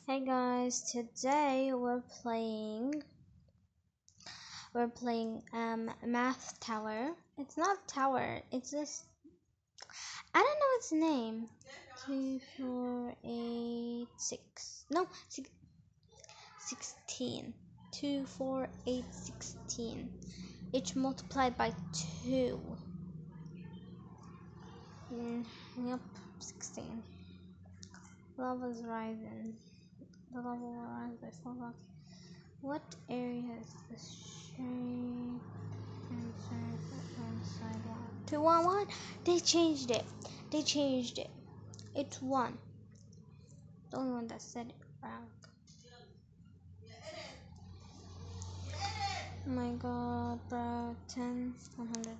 Hey guys, today we're playing Math Tower. It's not tower, it's just I don't know its name. 2486. No, 16. 2, 4, 8, 16. Each multiplied by 2. Yep, 16. Lava's rising. The lava will rise by 4 blocks. What area is the shape and circle on sidewalk? 211? They changed it. It's 1. The only one that said it wrong. Oh my god, bro. 10, 100.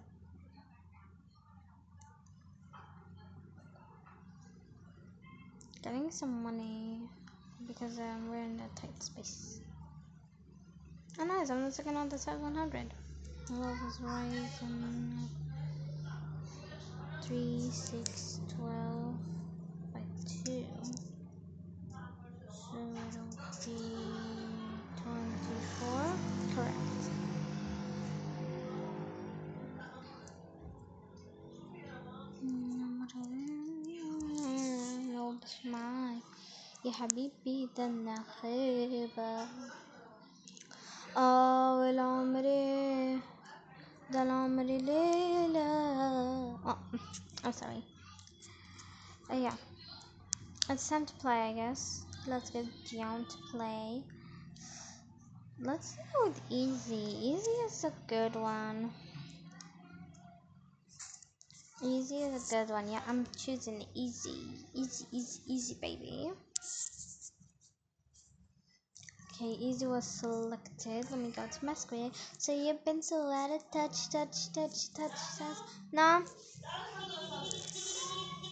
Getting some money because we're in a tight space. Oh nice, I'm the second on the 700. Love is rising. 3, 6, 12 by 2. So it'll be 24. Correct. لو مش معاي يا حبيبي ده النخيبة والعمر ده العمر ليلة. Oh, I'm sorry. Yeah, it's time to play, I guess. Let's get down to play. Let's go with easy. Easy is a good one. Easy is a good one. Yeah, I'm choosing easy. Easy, baby. Okay, easy was selected. Let me go to my screen. So you've been selected. Touch. No?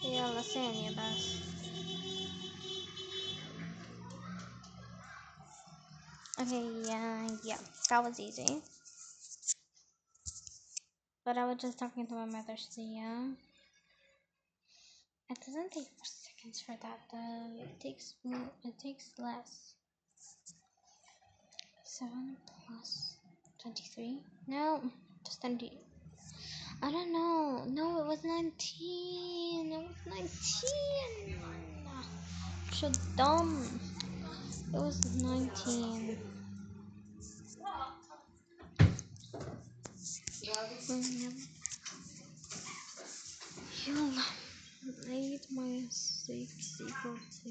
يلا ثانية بس. Okay, yeah, that was easy. But I was just talking to my mother, so yeah. It doesn't take 4 seconds for that though. It takes less. 7 plus 23? No, just 20. I don't know. No, it was 19. It was 19. So dumb. It was 19. يلا 8 minus 6 equal to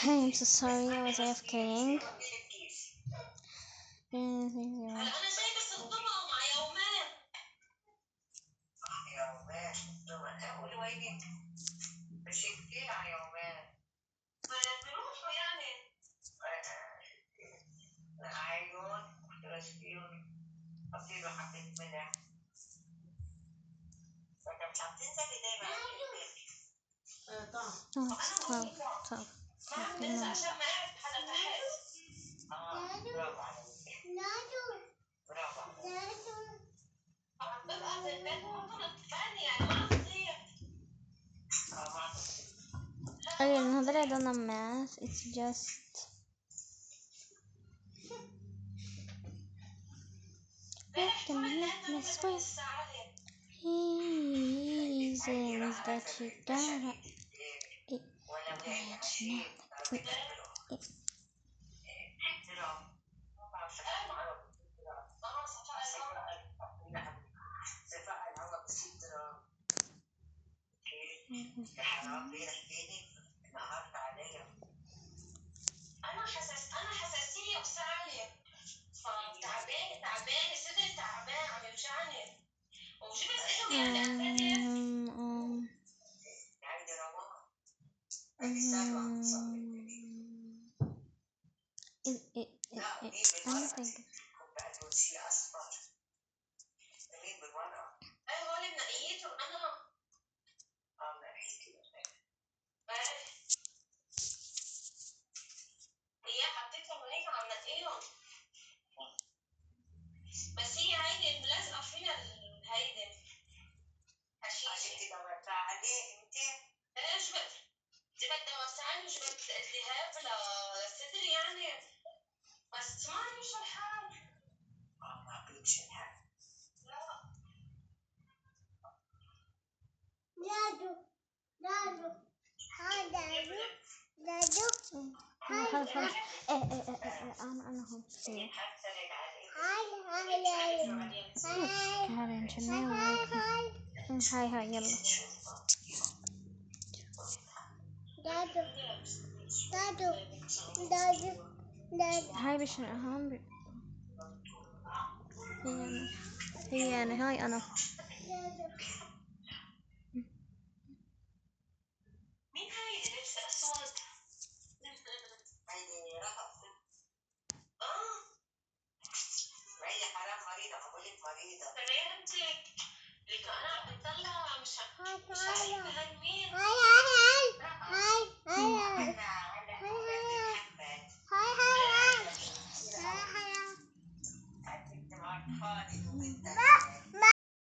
I'm so sorry, I was AFKing. Oh, it's 12. Good enough. Okay, now that I don't know math, it's just reasons that you gotta imagine. anything. خلاص خلاص. انا هم كارين شنو هاي يلا هاي بشنو اهم هي أنا هاي أنا